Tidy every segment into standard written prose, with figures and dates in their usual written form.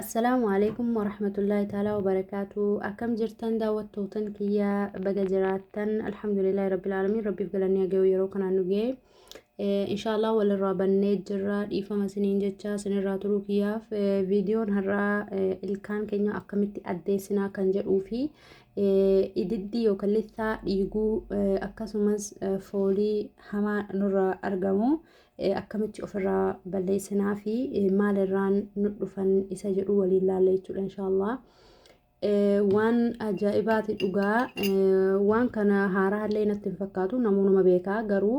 السلام عليكم ورحمة الله تعالى وبركاته. أكم جرتن داوتوتن كيا بجراتن الحمد لله رب العالمين. ربي فقلني أجو يروكن عنو جي إن شاء الله ولا الرابن جرا إيفا مسنين جتشا سنرا تروكيا في فيديو هرا الكان كينيا أكمتي أديسنا كان جروفي إددي يوكلثا يجو أكاسومز فولي هما نرا أرجمو akkamitti ofirraa balleessinaa fi maalirraan nu dhufan isa jedhu waliin laalla jechuudha inshallah. Waan ajaa'ibaati dhugaa waan kana haaraa illee natti hin fakkaatu namoonni beekaa garuu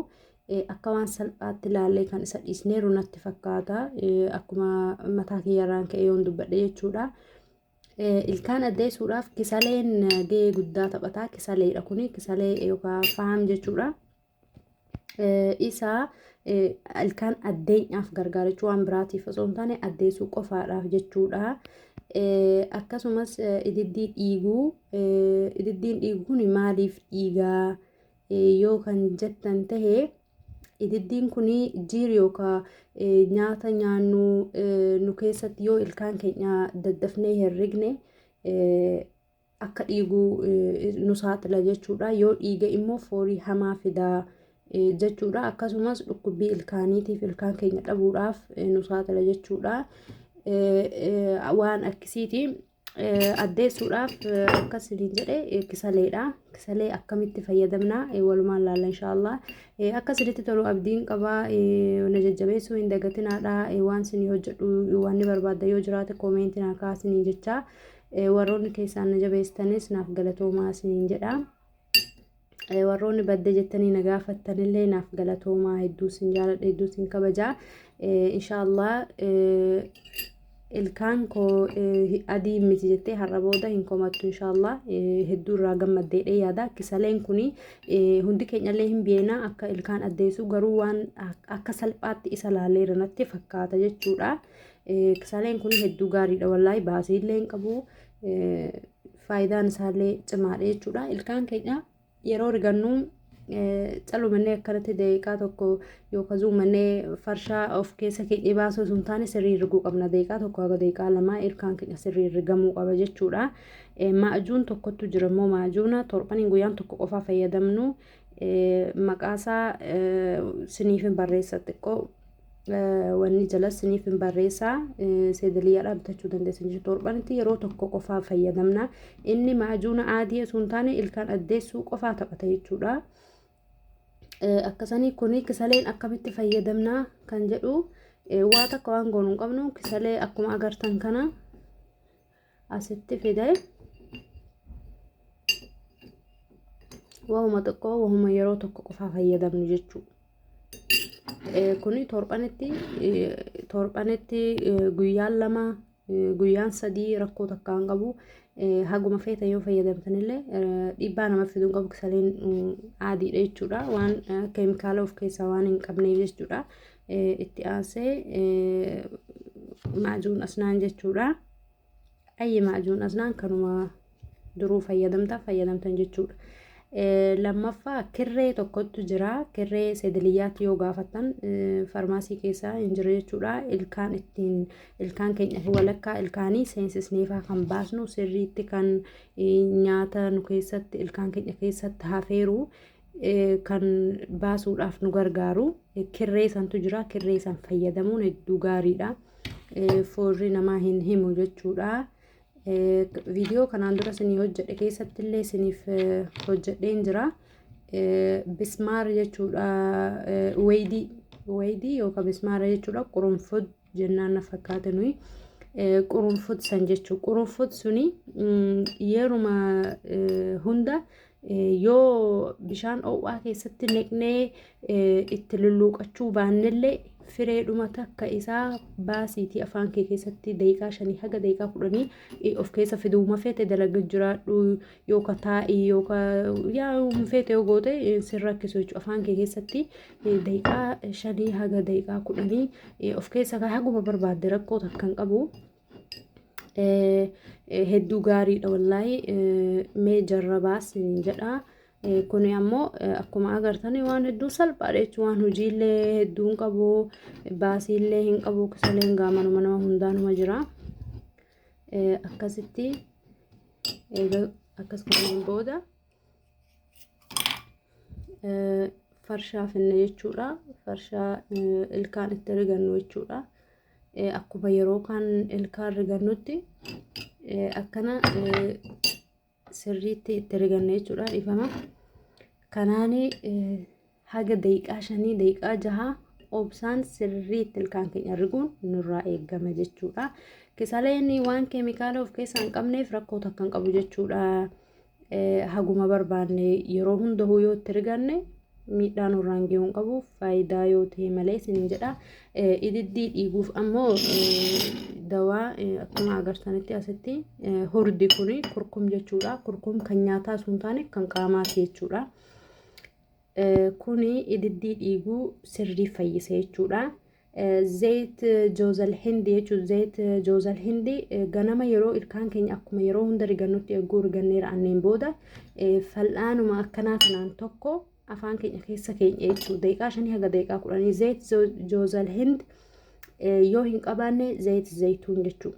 akka waan salphaatti laallee kan isa dhiisneeru natti fakkaata akkuma mataa kiyyarraan ka'ee yoon dubbadhe jechuudha. Ilkaan addeessuudhaaf kisaleen gahee guddaa taphataa. Kisaleedha kuni kisalee yookaan faam jechuudha. Isa ilkaan addeenyaaf gargaarachuu waan biraatiif osoo hin taane addeessuu qofaadhaaf jechuudha. Akkasumas ididdiin dhiiguu kun maaliif dhiigaa yoo kan jettan tahe ididdiin kun jiir yookaan nyaata nyaannu nu keessatti yoo ilkaan keenya daddafnee herregne akka dhiiguu nu saaxila jechuudha. Yoo dhiiga immoo foorii hamaa fidaa jechuudha. Akkasumas dhukkubbii ilkaaniitiif ilkaan keenya dhabuudhaaf nu saaxila jechuudha. Waan akkasiiti addeessuudhaaf akkasiin jedhe kisaleedha. Kisalee akkamitti fayyadamna walumaan laalla inshallah. Akkasitti tolu abdiin qabaa na jajjabeessuu hin dagatinaadha. Waan isin hojjedhu waan ni barbaadda yoo jiraate koomentii naa kaasanii jecha warroonni keessaan na jabeessanis naaf galatoomaa isiniin jedha. Warroonni badde jettanii na gaafattanillee naaf galatoomaa hedduu sin jaaladha hedduu sin kabaja inshallah. Ilkaan koo adii miti jettee har'a booda hin komattu inshallah. Hedduu irraa gammaddeedhe yaada. Kisaleen kuni hundi keenyallee hin beekna akka ilkaan addeessu garuu waan akka salphaatti isa laalleera natti fakkaata jechuudha. Kisaleen kuni hedduu gaariidha wallahi baasiillee hin qabu faayidaan isaallee cimaadha jechuudha. Ilkaan keenya yeroo rigannu calumannee akkanatti daqiiqaa tokko yookaan zuumannee farshaa of keessa keenya baasuu sun taane sirrii riguu qabna. Daqiiqaa tokko haga daqiiqaa lamaa ilkaan keenya sirrii rigamuu qaba jechuudha. Maajuun tokkotu jira immoo maajuuna torbaniin guyyaan tokko qofaa fayyadamnu maqaasaa siniif hin barreessa xiqqoo wanni jala siniif hin barreessaa seedaliyaadhaan bitachuu dandeessan jechuudha. Torbanitti yeroo tokko qofaa fayyadamna. Inni maajuuna aadii sun taane ilkaan addeessuu qofaa taphata jechuudha. Akkasanii kuni kisaleen akkamitti fayyadamna kan jedhu waa takka waan goonuu qabnu kisalee akkuma agartan kana asitti fide waanuma xiqqoo waanuma yeroo tokko qofaa fayyadamnu jechuudha. Kuni torbanitti guyyaan lama guyyaan sadii rakkoo takka hin qabu. Haguma feetan yoo fayyadamtanillee dhiibbaa nama fiduu hin qabu. Kisaleen aadiidha jechuudha. Waan keemikaala of keessaa waan hin qabneef jechuudha. Itti aansee maajuun asnaan jechuudha. Ayyi maajuun asnaan kanuma duruu fayyadamtan jechuudha. Lammaffaa kirree tokkotu jira. Kirree seedaliyaatti yoo gaafattan farmaasii keessaa hin jiru jechuudha. Ilkaan keenya walakkaa ilkaanii seensisneefaa kan baasnu sirriitti kan nyaata nu keessatti ilkaan keenya keessatti hafeeru kan baasuudhaaf nu gargaaru kirree santu jira. Kirree san fayyadamuun hedduu gaariidha. Foorri namaa hin himu jechuudha. Viidiyoo kanaan dura isinii hojjedhe keessatti illee isiniif hojjedheen jira. Bismaar jechuudha. Weydii yookaan bismaara jechuudha. Qurunfud jennaan na fakkaate nuyi. Qurunfud san jechuudha. Qurunfud suni yeruma hunda yoo bishaan ho'aa keessatti neqnee itti lulluuqachuu baannellee fireedhuma takka isaa baasiitii afaan kee keessatti daqiiqaa 5 haga daqiiqaa 10 of keessa fiduuma feete dalagaa jiraadhu yookaan taa'ii yookaan yaa feete yoo goote sirra rakkisu jechuudha. Afaan kee keessatti daqiiqaa 5 haga daqiiqaa 10 of keessa haguma barbaadde rakkoo takka hin qabu. Hedduu gaariidha wallahi mee jarrabaas jedha. Kuni ammoo akkuma agartan waan hedduu salphaadha jechuudha. Waan hojiillee hedduu hin qabu baasiillee hin qabu. Kisaleen gaamanuma nama hundaanuma jira. akkasitti eega akkas godhaniin booda farshaa finna jechuudha. Farshaa ilkaan itti rigannu jechuudha. Akkuma yeroo kan ilkaan rigannutti akkana sirriitti itti riganne jechuudha. Ifama kanaani haga daqiiqaa 5 daqiiqaa 6 obsaan sirriitti ilkaan keenya riguun nurraa eegama jechuudha. Kisaaleen waan keemikaala of keessaa hin qabneef rakkoo takka hin qabu jechuudha. Haguma barbaanne yeroo hunda yoo itti riganne miidhaan nurraan gahuu hin qabu. Faayidaa yoo ta'e malee isin jedha. Ididdii dhiiguuf ammoo dawaa akkuma agartanitti asitti hordi kuni kurkum jechuudha. Kurkum kan nyaataa sun taane kan qaamaati jechuudha. Kuni ididdii dhiiguu sirrii fayyisa jechuudha. Zayit joozal hindi jechuudha. Zayit joozal hindi ganama yeroo ilkaan keenya akkuma yeroo hunda rigannutti eeguu rigannee ra'anneen booda fal'aanuma akkanaa kanaan tokko afaan keenya keessa keenya jechuudha. Daqiiqaa 5 haga daqiiqaa 10 zayit joozal hindi yoo hin qabaanne zayit zayituun jechuudha.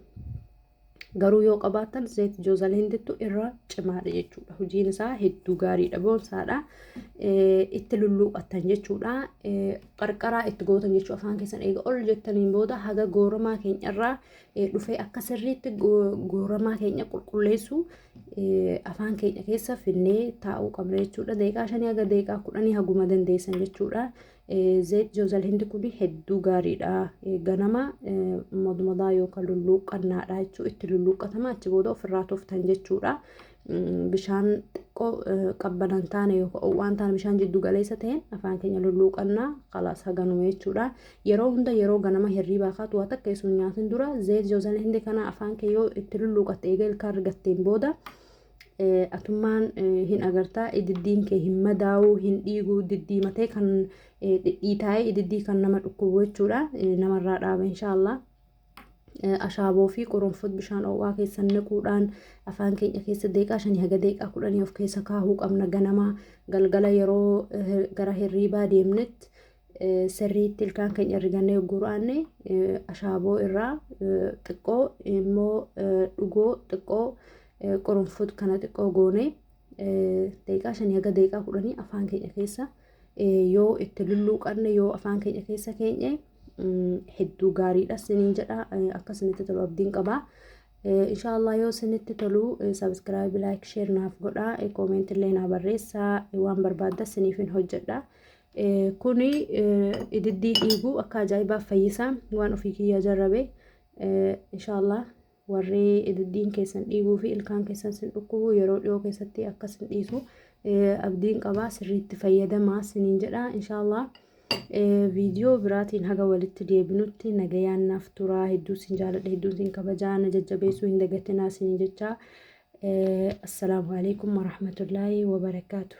Garuu yoo qabaatan zayit joozal hindittu irra cimaadha jechuudha. Hojiin isaa hedduu gaariidha. Boonsaadha. Itti lulluuqatan jechuudha. Qarqaraa itti gootan jechuudha. Afaan keessan eega ol jettaniin booda haga gooramaa keenyarraa dhufee akka sirriitti gooramaa keenya qulqulleessu afaan keenya keessa finnee taa'uu qabna jechuudha. Daqiiqaa 5 haga daqiiqaa 10 haguma dandeessan jechuudha. Zayit joozal hindi kun hedduu gaariidha. Ganama madmadaa yookaan lulluuqqannaadha jechuudha. Itti lulluuqqatama achi booda ofirraa toftan jechuudha. Bishaan xiqqoo qabbanan taane yookaan waan taane bishaan jiddu galeessa ta'een afaan keenya lulluuqqannaa khalaas haganuma jechuudha. Yeroo hunda yeroo ganama hirriibaa kaatu waa takka sun nyaatin dura zayit joozal hindi kana afaan kee yoo itti lulluuqatte eega ilkaan rigatteen booda atummaan hin agartaa. Ididdiin kee hin madaa'uu hin dhiiguu diddiimatee kan dhidhiitaa'ee ididdii kan nama dhukkubu jechuudha. Namarraa dhaaba inshaallah. Ashaaboo fi qurunfut bishaan ho'aa keessa naquudhaan afaan keenya keessa daqiiqaa 5 haga daqiiqaa 10 of keessa kaahuu qabna. Ganama galgala yeroo gara hirriibaa deemnetti sirriitti ilkaan keenya rigannee guraanne ashaaboo irraa xiqqoo immoo dhugoo xiqqoo qurunfut kana xiqqoo goone daqiiqaa 5 haga daqiiqaa 10 afaan keenya keessa yoo itti lulluuqanne yoo afaan keenya keessa keenye hedduu gaariidha siniin jedha. Akkasinitti tolu abdiin qaba. Inshaallah yoo sinitti tolu subscribe like share naaf godha. Comment illee naa barreessa. Waan barbaadda siniif hin hojjedha. Kuni ididdii dhiiguu akka ajaa'ibaaf fayyisa. Waan ofii kiyya jarrabe inshaallah warri ididdiin keessan dhiiguu fi ilkaan keessan sin dhukkubu yeroo dhiyoo keessatti akkasin dhiisu abdiin qaba. Sirriitti fayyadamaa siniin jedha inshaallah. Viidiyoo biraatiin haga walitti deebinutti nagayaan naaf turaa. Hedduu sin jaaladha, hedduu sin kabajaa, na jajjabeessuu hin dagatinaa siniin jecha. Assalaamu alaikum warahmatullaahi wabarakaatuh.